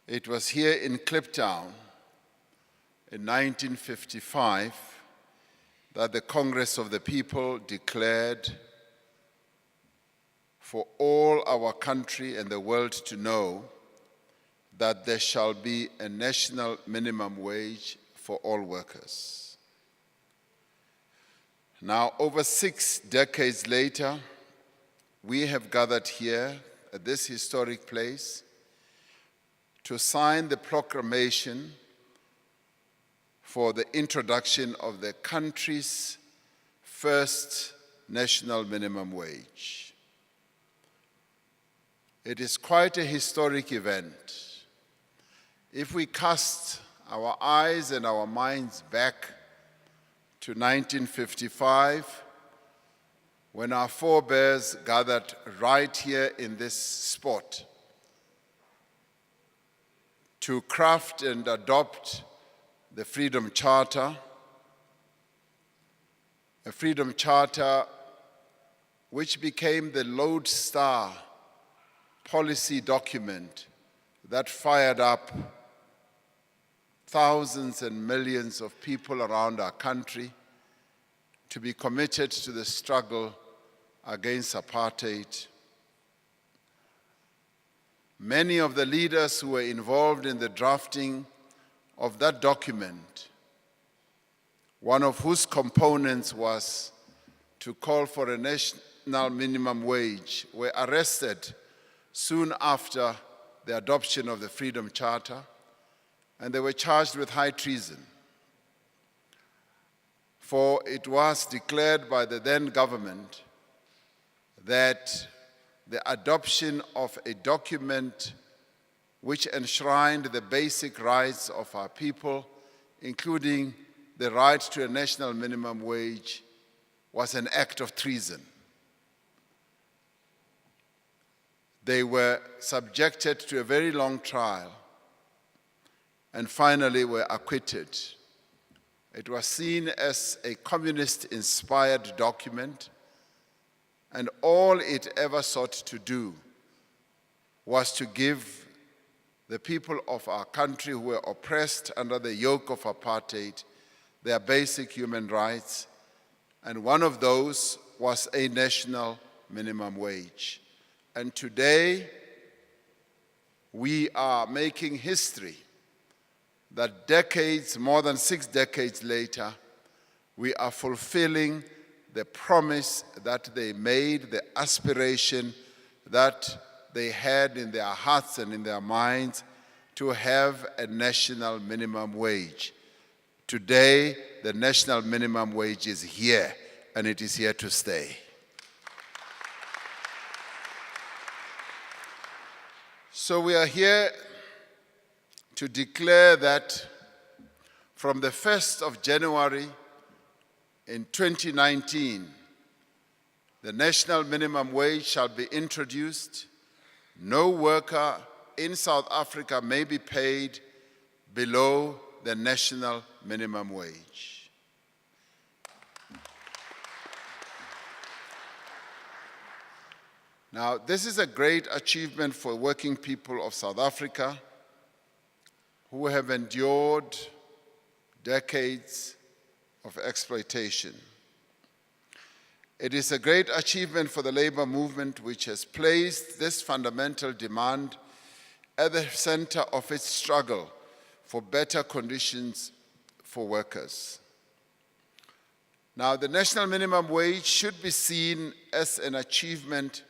It was here in Kliptown in 1955 that the Congress of the People declared for all our country and the world to know that there shall be a national minimum wage for all workers. Now, over 6 decades later, we have gathered here at this historic place to sign the proclamation for the introduction of the country's first national minimum wage. It is quite a historic event. If we cast our eyes and our minds back to 1955, when our forebears gathered right here in this spot to craft and adopt the Freedom Charter, a Freedom Charter which became the lodestar policy document that fired up thousands and millions of people around our country to be committed to the struggle against apartheid. Many of the leaders who were involved in the drafting of that document, one of whose components was to call for a national minimum wage, were arrested soon after the adoption of the Freedom Charter, and they were charged with high treason. For it was declared by the then government that the adoption of a document which enshrined the basic rights of our people, including the right to a national minimum wage, was an act of treason. They were subjected to a very long trial and finally were acquitted. It was seen as a communist-inspired document, and all it ever sought to do was to give the people of our country who were oppressed under the yoke of apartheid their basic human rights, and one of those was a national minimum wage. And today, we are making history that decades, more than 6 decades later, we are fulfilling the promise that they made, the aspiration that they had in their hearts and in their minds to have a national minimum wage. Today, the national minimum wage is here, and it is here to stay. So we are here to declare that from the 1st of January in 2019, the national minimum wage shall be introduced. No worker in South Africa may be paid below the national minimum wage. Now, this is a great achievement for working people of South Africa who have endured decades of exploitation. It is a great achievement for the labor movement, which has placed this fundamental demand at the center of its struggle for better conditions for workers. Now, the national minimum wage should be seen as an achievement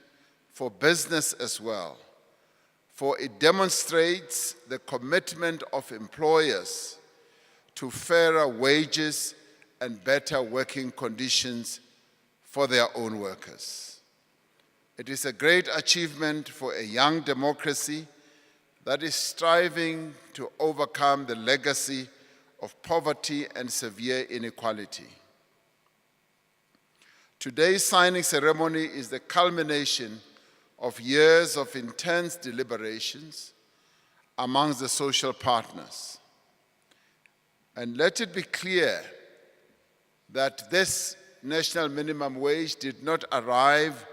for business as well, for it demonstrates the commitment of employers to fairer wages and better working conditions for their own workers. It is a great achievement for a young democracy that is striving to overcome the legacy of poverty and severe inequality. Today's signing ceremony is the culmination of years of intense deliberations amongst the social partners. And let it be clear that this national minimum wage did not arrive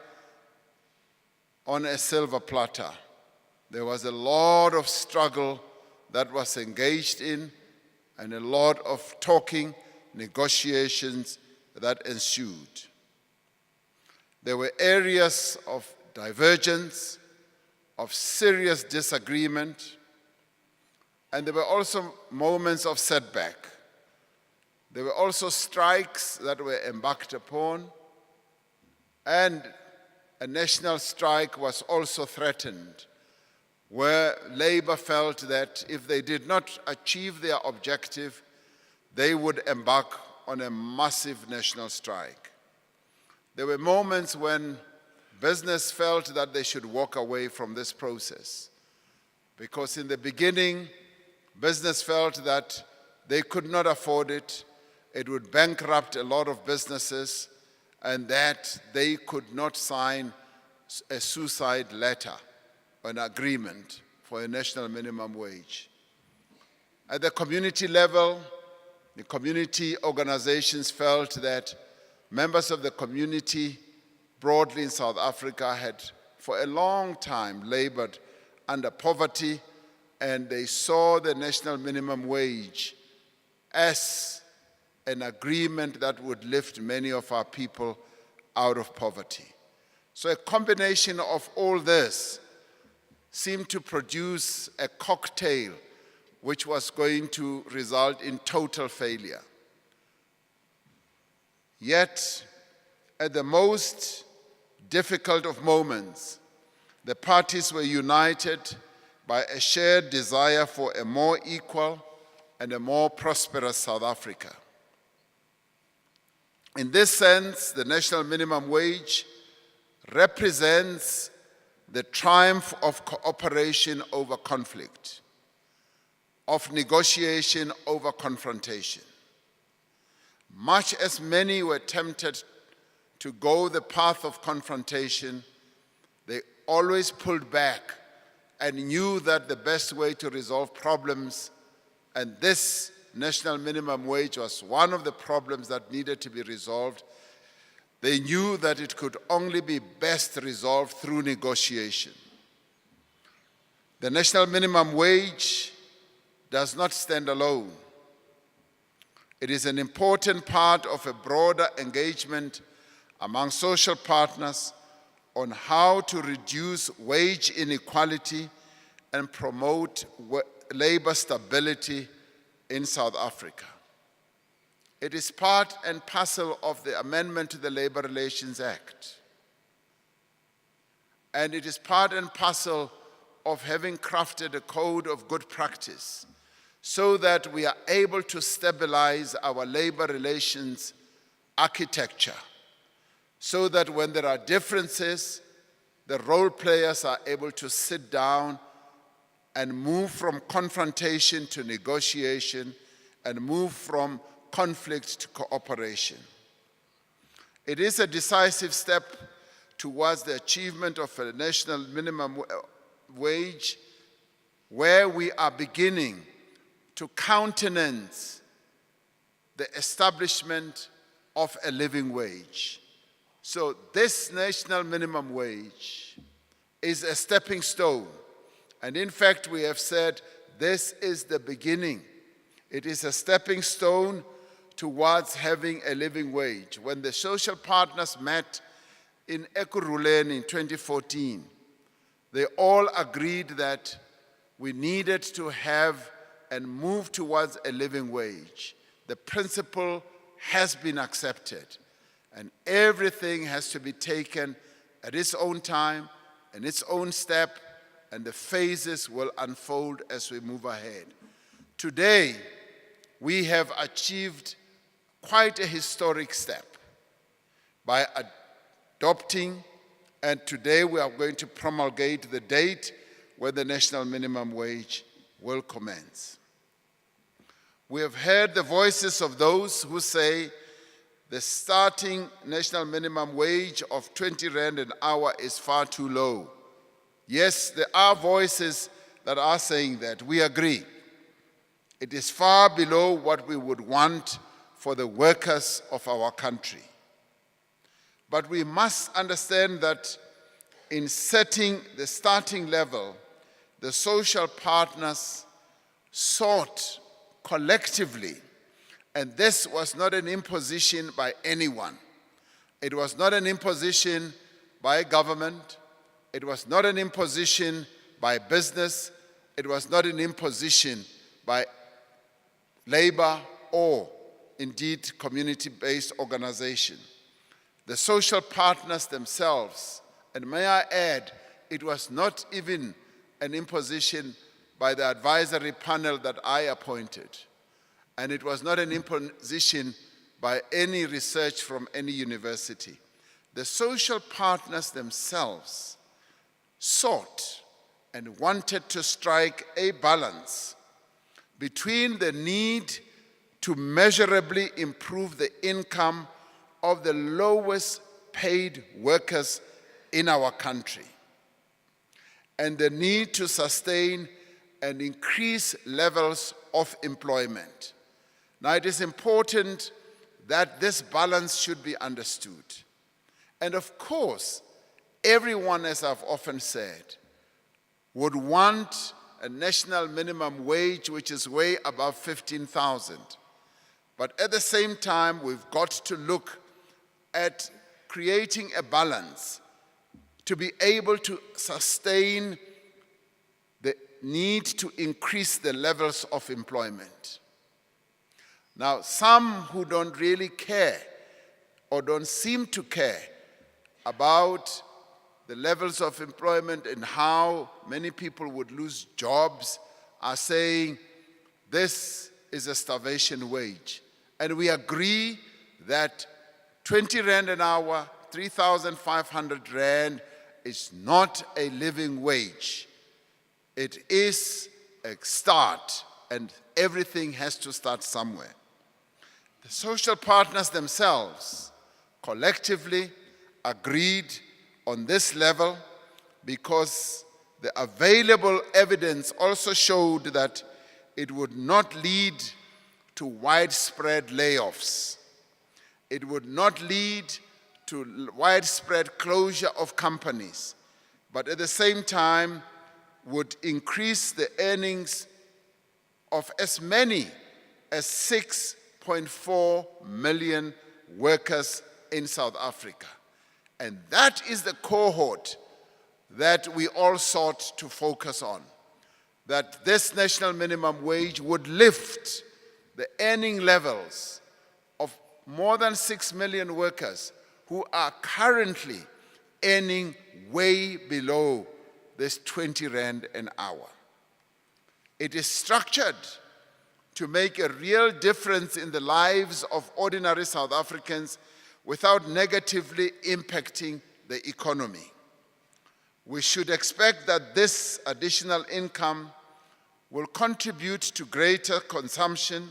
on a silver platter. There was a lot of struggle that was engaged in and a lot of talking, negotiations that ensued. There were areas of divergence, of serious disagreement, and there were also moments of setback. There were also strikes that were embarked upon, and a national strike was also threatened, where Labour felt that if they did not achieve their objective, they would embark on a massive national strike. There were moments when business felt that they should walk away from this process, because in the beginning, business felt that they could not afford it, it would bankrupt a lot of businesses, and that they could not sign a suicide letter, an agreement for a national minimum wage. At the community level, the community organizations felt that members of the community broadly in South Africa had for a long time labored under poverty, and they saw the national minimum wage as an agreement that would lift many of our people out of poverty. So a combination of all this seemed to produce a cocktail which was going to result in total failure. Yet, at the most difficult of moments, the parties were united by a shared desire for a more equal and a more prosperous South Africa. In this sense, the national minimum wage represents the triumph of cooperation over conflict, of negotiation over confrontation. Much as many were tempted to go the path of confrontation, they always pulled back and knew that the best way to resolve problems, and this national minimum wage was one of the problems that needed to be resolved, they knew that it could only be best resolved through negotiation. The national minimum wage does not stand alone. It is an important part of a broader engagement among social partners on how to reduce wage inequality and promote labor stability in South Africa. It is part and parcel of the amendment to the Labor Relations Act. And it is part and parcel of having crafted a code of good practice so that we are able to stabilize our labor relations architecture, so that when there are differences, the role players are able to sit down and move from confrontation to negotiation and move from conflict to cooperation. It is a decisive step towards the achievement of a national minimum wage where we are beginning to countenance the establishment of a living wage. So this national minimum wage is a stepping stone. And in fact, we have said this is the beginning. It is a stepping stone towards having a living wage. When the social partners met in Ekurhuleni in 2014, they all agreed that we needed to have and move towards a living wage. The principle has been accepted, and everything has to be taken at its own time and its own step, and the phases will unfold as we move ahead. Today, we have achieved quite a historic step by adopting, and today we are going to promulgate the date where the national minimum wage will commence. We have heard the voices of those who say the starting national minimum wage of 20 Rand an hour is far too low. Yes, there are voices that are saying that. We agree. It is far below what we would want for the workers of our country. But we must understand that in setting the starting level, the social partners sought collectively, and this was not an imposition by anyone. It was not an imposition by government. It was not an imposition by business. It was not an imposition by labor or indeed community-based organization. The social partners themselves, and may I add, it was not even an imposition by the advisory panel that I appointed. And it was not an imposition by any research from any university. The social partners themselves sought and wanted to strike a balance between the need to measurably improve the income of the lowest paid workers in our country and the need to sustain and increase levels of employment. Now, it is important that this balance should be understood. And of course, everyone, as I've often said, would want a national minimum wage which is way above 15,000. But at the same time, we've got to look at creating a balance to be able to sustain the need to increase the levels of employment. Now, some who don't really care or don't seem to care about the levels of employment and how many people would lose jobs are saying this is a starvation wage. And we agree that 20 rand an hour, 3,500 rand is not a living wage. It is a start, and everything has to start somewhere. The social partners themselves collectively agreed on this level because the available evidence also showed that it would not lead to widespread layoffs. It would not lead to widespread closure of companies, but at the same time would increase the earnings of as many as 6.4 million workers in South Africa. And that is the cohort that we all sought to focus on, that this national minimum wage would lift the earning levels of more than 6 million workers who are currently earning way below this 20 rand an hour. It is structured to make a real difference in the lives of ordinary South Africans without negatively impacting the economy. We should expect that this additional income will contribute to greater consumption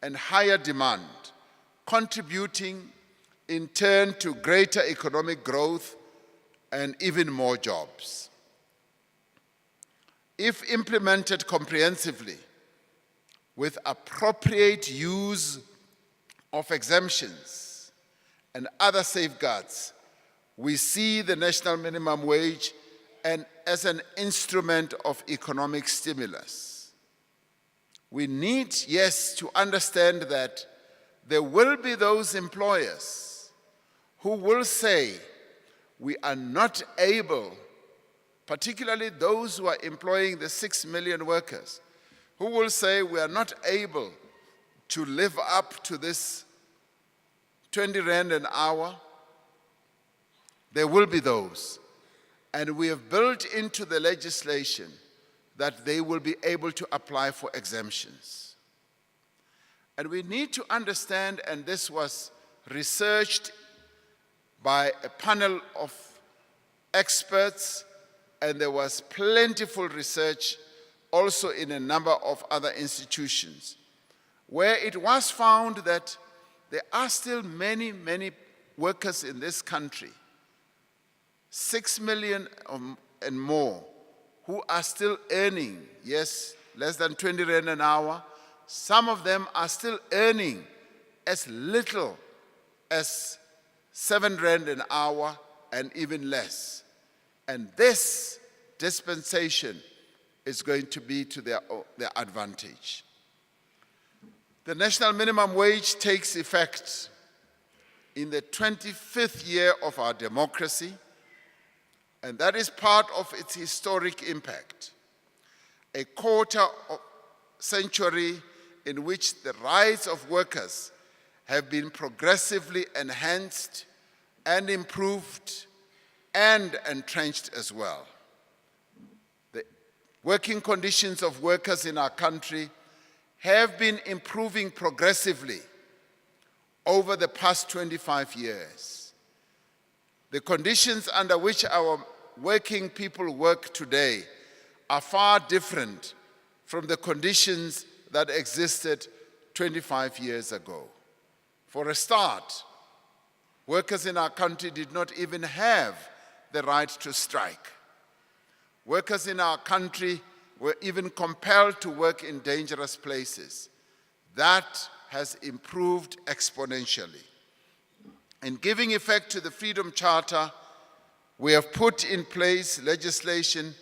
and higher demand, contributing in turn to greater economic growth and even more jobs. If implemented comprehensively with appropriate use of exemptions and other safeguards, we see the national minimum wage as an instrument of economic stimulus. We need, yes, to understand that there will be those employers who will say, we are not able, particularly those who are employing the 6 million workers, who will say we are not able to live up to this 20 rand an hour. There will be those. And we have built into the legislation that they will be able to apply for exemptions. And we need to understand, and this was researched by a panel of experts, and there was plentiful research also in a number of other institutions, where it was found that there are still many, many workers in this country, 6 million and more, who are still earning, yes, less than 20 rand an hour. Some of them are still earning as little as 7 rand an hour and even less. And this dispensation is going to be to their advantage. The national minimum wage takes effect in the 25th year of our democracy, and that is part of its historic impact. A quarter of century in which the rights of workers have been progressively enhanced and improved and entrenched as well. The working conditions of workers in our country have been improving progressively over the past 25 years. The conditions under which our working people work today are far different from the conditions that existed 25 years ago. For a start, workers in our country did not even have the right to strike. Workers in our country were even compelled to work in dangerous places. That has improved exponentially. In giving effect to the Freedom Charter, we have put in place legislation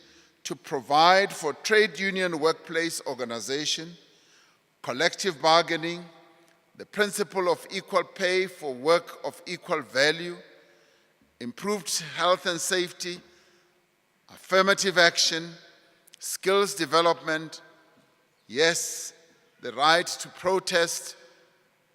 to provide for trade union workplace organization, collective bargaining, the principle of equal pay for work of equal value, improved health and safety, affirmative action, skills development, yes, the right to protest,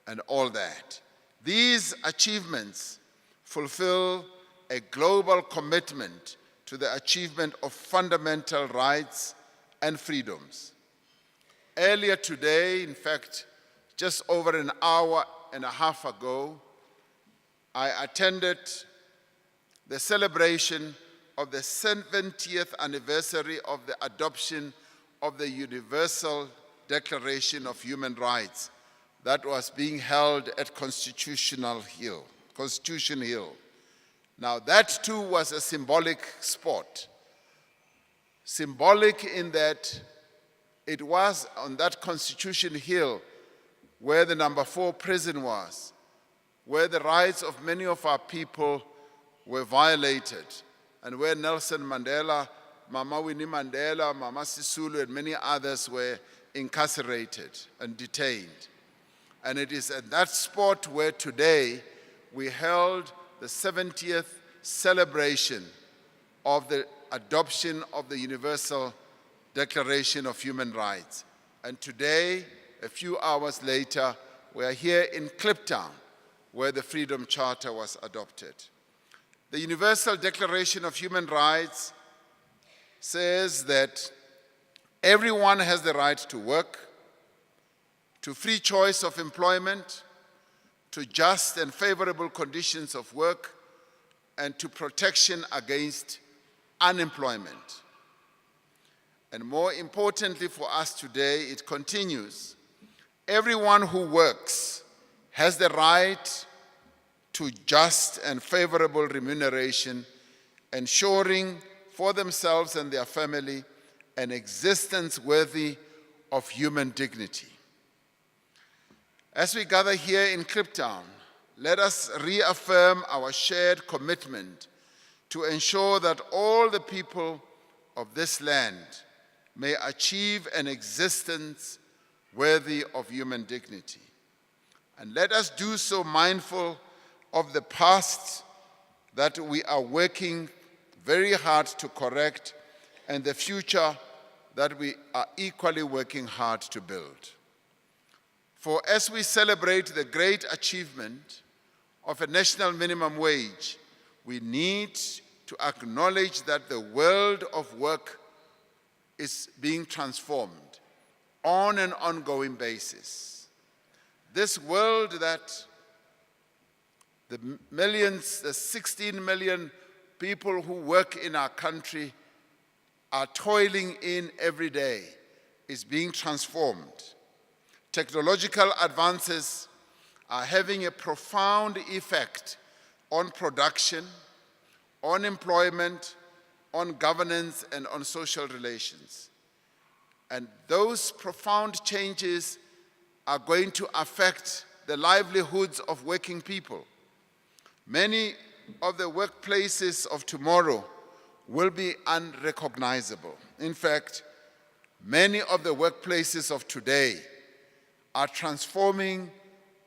and all that. These achievements fulfill a global commitment to the achievement of fundamental rights and freedoms. Earlier today, in fact, just over an hour and a half ago, I attended the celebration of the 70th anniversary of the adoption of the Universal Declaration of Human Rights that was being held at Constitution Hill. Now that too was a symbolic spot. Symbolic in that it was on that Constitution Hill where the number 4 prison was, where the rights of many of our people were violated, and where Nelson Mandela, Mama Winnie Mandela, Mama Sisulu, and many others were incarcerated and detained. And it is at that spot where today we held the 70th celebration of the adoption of the Universal Declaration of Human Rights. And today, a few hours later, we are here in Kliptown, where the Freedom Charter was adopted. The Universal Declaration of Human Rights says that everyone has the right to work, to free choice of employment, to just and favorable conditions of work, and to protection against unemployment. And more importantly for us today, it continues, everyone who works has the right to just and favorable remuneration, ensuring for themselves and their family an existence worthy of human dignity. As we gather here in Kliptown, let us reaffirm our shared commitment to ensure that all the people of this land may achieve an existence worthy of human dignity. And let us do so mindful of the past that we are working very hard to correct and the future that we are equally working hard to build. For as we celebrate the great achievement of a national minimum wage, we need to acknowledge that the world of work is being transformed on an ongoing basis. This world that the millions, the 16 million people who work in our country are toiling in every day is being transformed. Technological advances are having a profound effect on production, on employment, on governance, and on social relations. And those profound changes are going to affect the livelihoods of working people. Many of the workplaces of tomorrow will be unrecognizable. In fact, Many of the workplaces of today are transforming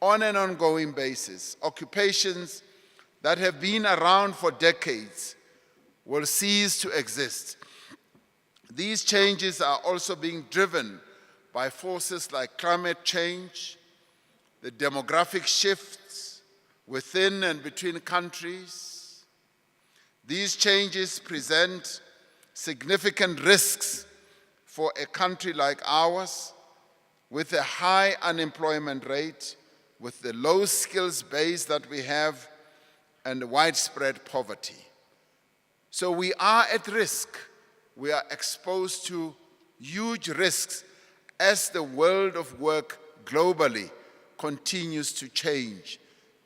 on an ongoing basis. Occupations that have been around for decades will cease to exist. These changes are also being driven by forces like climate change, the demographic shifts within and between countries. These changes present significant risks for a country like ours, with a high unemployment rate, with the low skills base that we have, and widespread poverty. So we are at risk. We are exposed to huge risks as the world of work globally continues to change,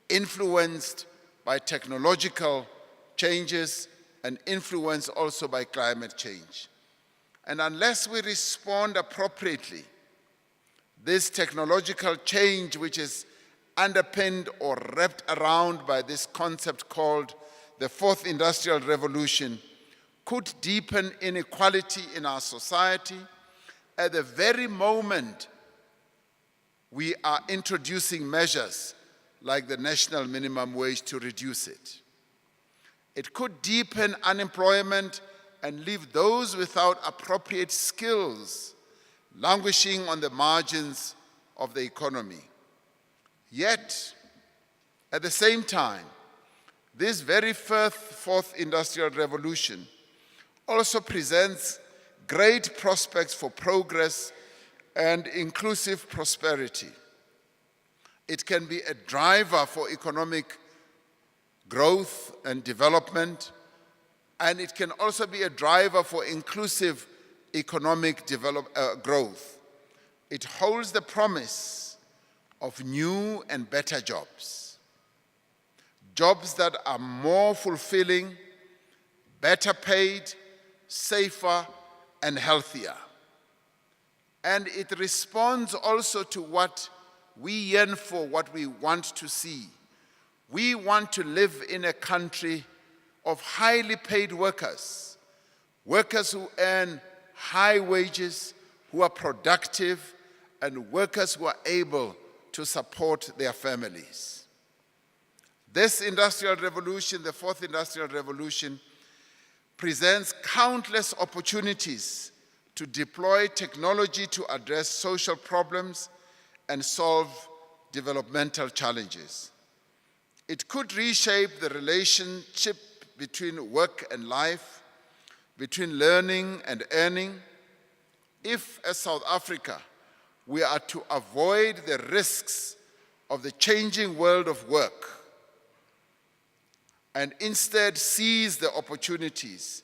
influenced by technological changes and influenced also by climate change. And unless we respond appropriately, this technological change, which is underpinned or wrapped around by this concept called the Fourth Industrial Revolution, could deepen inequality in our society at the very moment we are introducing measures like the national minimum wage to reduce it. It could deepen unemployment and leave those without appropriate skills languishing on the margins of the economy. Yet, at the same time, this very fourth industrial revolution also presents great prospects for progress and inclusive prosperity. It can be a driver for economic growth and development, and it can also be a driver for inclusive economic growth. It holds the promise of new and better jobs, jobs that are more fulfilling, better paid, safer, and healthier. And it responds also to what we yearn for, what we want to see. We want to live in a country of highly paid workers, workers who earn high wages, who are productive, and workers who are able to support their families. This industrial revolution, the fourth industrial revolution, presents countless opportunities to deploy technology to address social problems and solve developmental challenges. It could reshape the relationship between work and life, between learning and earning, if, as South Africa, we are to avoid the risks of the changing world of work and instead seize the opportunities,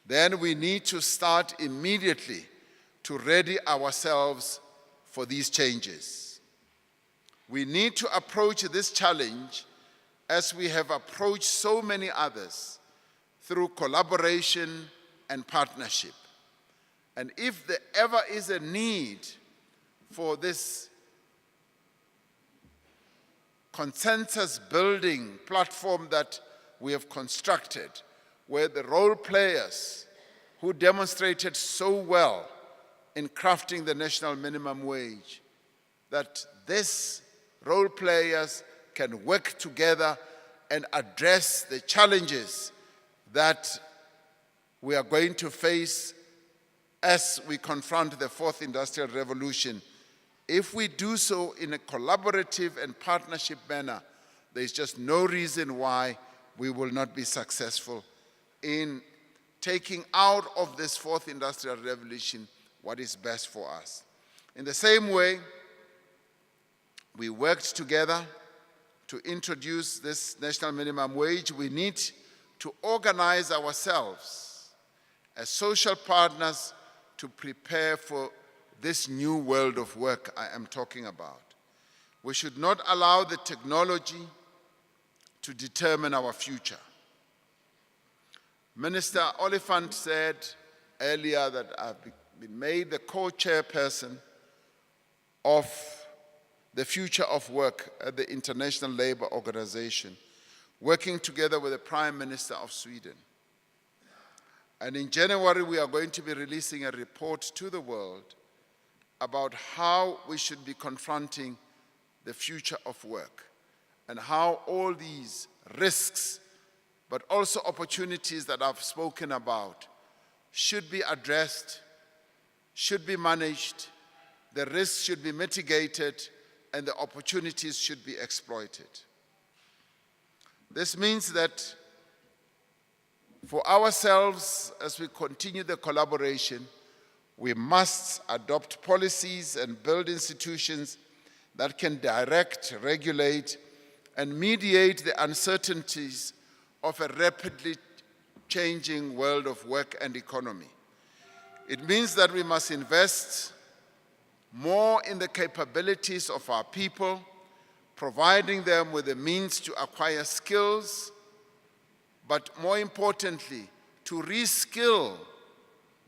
then we need to start immediately to ready ourselves for these changes. We need to approach this challenge as we have approached so many others, through collaboration and partnership. And if there ever is a need for this consensus-building platform that we have constructed, where the role players who demonstrated so well in crafting the national minimum wage, that these role players can work together and address the challenges that we are going to face as we confront the fourth industrial revolution. If we do so in a collaborative and partnership manner, there's just no reason why we will not be successful in taking out of this fourth industrial revolution what is best for us. In the same way, we worked together to introduce this national minimum wage. We need to organize ourselves as social partners to prepare for this new world of work I am talking about. We should not allow the technology to determine our future. Minister Oliphant said earlier that I've been made the co-chairperson of the future of work at the International Labour Organization, working together with the Prime Minister of Sweden. And in January, we are going to be releasing a report to the world about how we should be confronting the future of work and how all these risks, but also opportunities that I've spoken about, should be addressed, should be managed, the risks should be mitigated, and the opportunities should be exploited. This means that for ourselves, as we continue the collaboration, we must adopt policies and build institutions that can direct, regulate, and mediate the uncertainties of a rapidly changing world of work and economy. It means that we must invest more in the capabilities of our people, providing them with the means to acquire skills, but more importantly, to reskill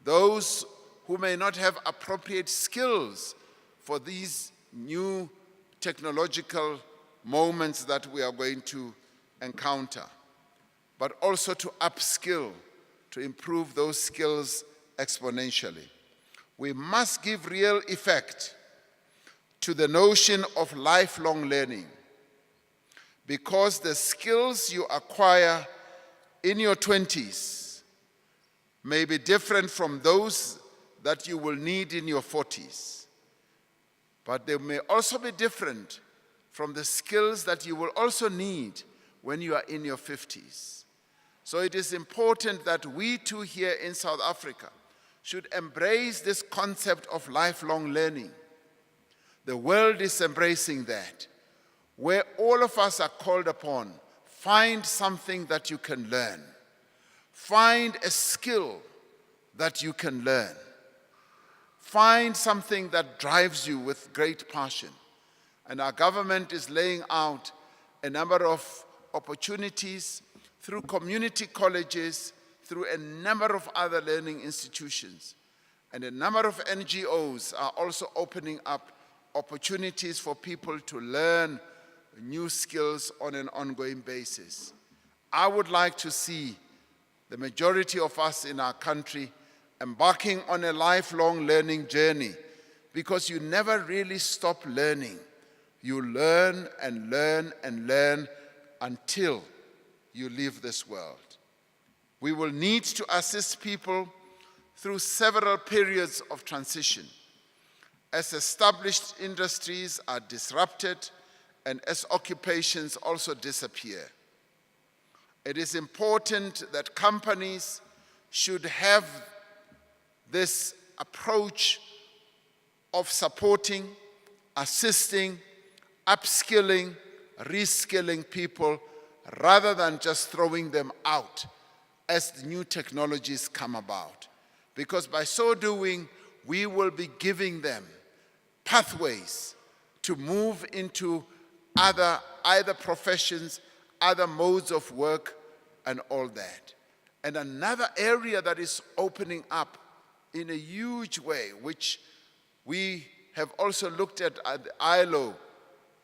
those who may not have appropriate skills for these new technological moments that we are going to encounter, but also to upskill, to improve those skills exponentially. We must give real effect to the notion of lifelong learning, because the skills you acquire in your 20s may be different from those that you will need in your 40s. But they may also be different from the skills that you will also need when you are in your 50s. So it is important that we too here in South Africa should embrace this concept of lifelong learning. The world is embracing that, where all of us are called upon. Find something that you can learn. Find a skill that you can learn. Find something that drives you with great passion. And our government is laying out a number of opportunities through community colleges, through a number of other learning institutions. And a number of NGOs are also opening up opportunities for people to learn new skills on an ongoing basis. I would like to see the majority of us in our country embarking on a lifelong learning journey, because you never really stop learning. You learn and learn and learn until you leave this world. We will need to assist people through several periods of transition as established industries are disrupted and as occupations also disappear. It is important that companies should have this approach of supporting, assisting, upskilling, reskilling people, rather than just throwing them out as the new technologies come about. Because by so doing, we will be giving them pathways to move into either professions, other modes of work, and all that. And another area that is opening up in a huge way, which we have also looked at the ILO,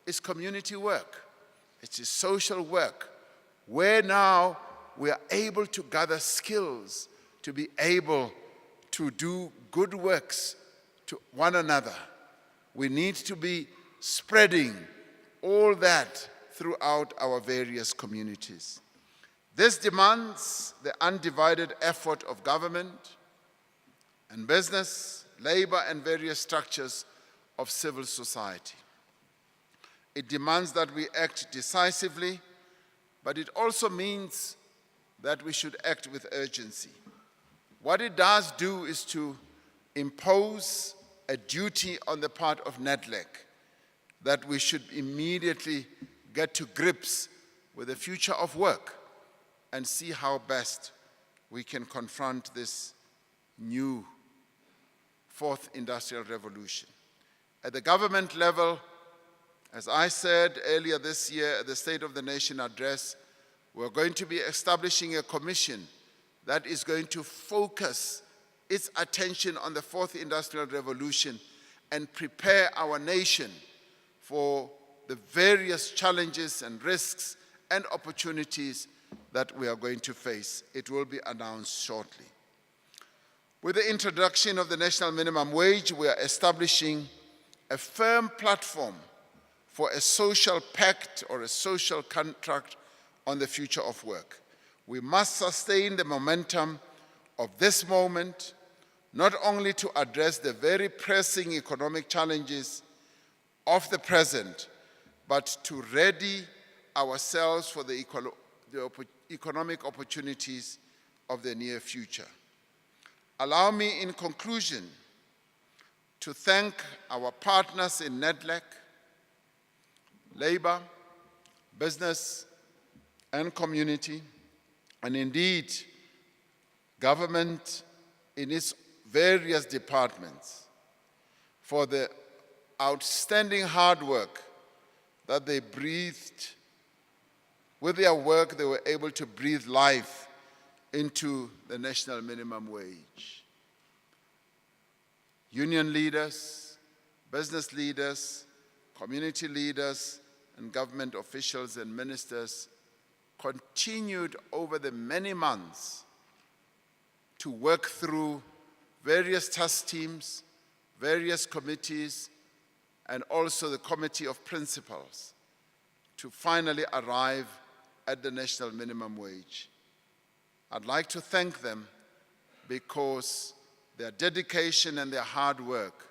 is community work. It is social work, where now we are able to gather skills to be able to do good works to one another. We need to be spreading all that throughout our various communities. This demands the undivided effort of government and business, labor, and various structures of civil society. It demands that we act decisively, but it also means that we should act with urgency. What it does do is to impose a duty on the part of NEDLEC that we should immediately get to grips with the future of work and see how best we can confront this new fourth industrial revolution. At the government level, as I said earlier this year at the State of the Nation address, we're going to be establishing a commission that is going to focus its attention on the fourth industrial revolution and prepare our nation for the various challenges and risks and opportunities that we are going to face. It will be announced shortly. With the introduction of the national minimum wage, we are establishing a firm platform for a social pact or a social contract on the future of work. We must sustain the momentum of this moment, not only to address the very pressing economic challenges of the present, but to ready ourselves for the economic opportunities of the near future. Allow me, in conclusion, to thank our partners in NEDLAC, labor, business, and community, and indeed government in its various departments for the outstanding hard work that they breathed. With their work, they were able to breathe life into the national minimum wage. Union leaders, business leaders, community leaders, and government officials and ministers continued over the many months to work through various task teams, various committees, and also the Committee of Principals to finally arrive at the national minimum wage. I'd like to thank them because their dedication and their hard work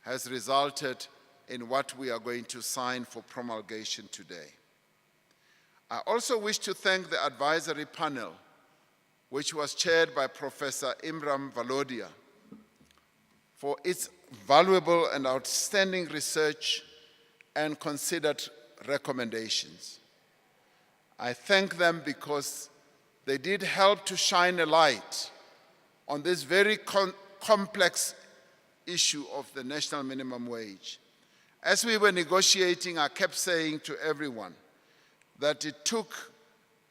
has resulted in what we are going to sign for promulgation today. I also wish to thank the advisory panel, which was chaired by Professor Imran Valodia, for its valuable and outstanding research and considered recommendations. I thank them because they did help to shine a light on this very complex issue of the national minimum wage. As we were negotiating, I kept saying to everyone that it took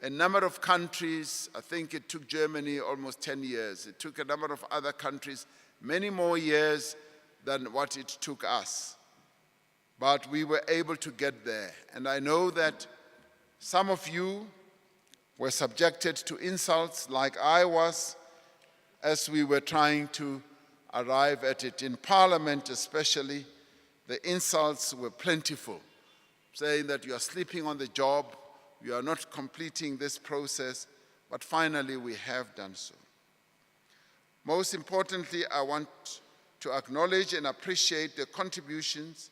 a number of countries, I think it took Germany almost 10 years. It took a number of other countries many more years than what it took us. But we were able to get there. And I know that some of you were subjected to insults like I was as we were trying to arrive at it. In Parliament especially, the insults were plentiful, saying that you are sleeping on the job, you are not completing this process, but finally we have done so. Most importantly, I want to acknowledge and appreciate the contributions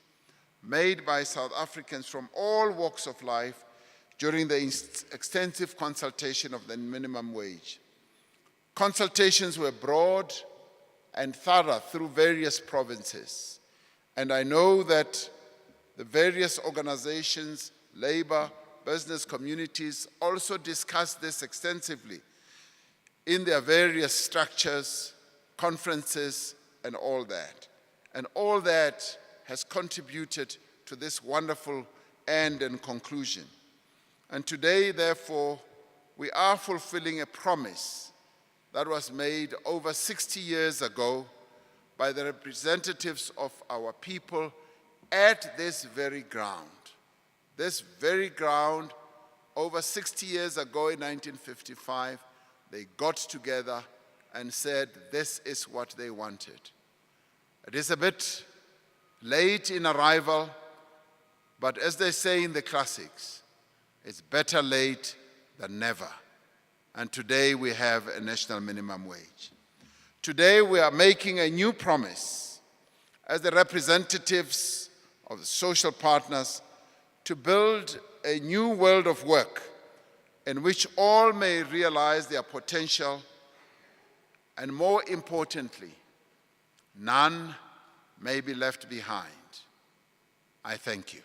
made by South Africans from all walks of life during the extensive consultation of the minimum wage. Consultations were broad and thorough through various provinces, and I know that the various organizations, labor, business communities also discussed this extensively in their various structures, conferences, and all that. And all that has contributed to this wonderful end and conclusion. And today, therefore, we are fulfilling a promise that was made over 60 years ago by the representatives of our people at this very ground. This very ground, over 60 years ago in 1955, they got together and said this is what they wanted. It is a bit late in arrival, but as they say in the classics, it's better late than never. And today we have a national minimum wage. Today we are making a new promise as the representatives of the social partners to build a new world of work in which all may realize their potential, and more importantly, none may be left behind. I thank you.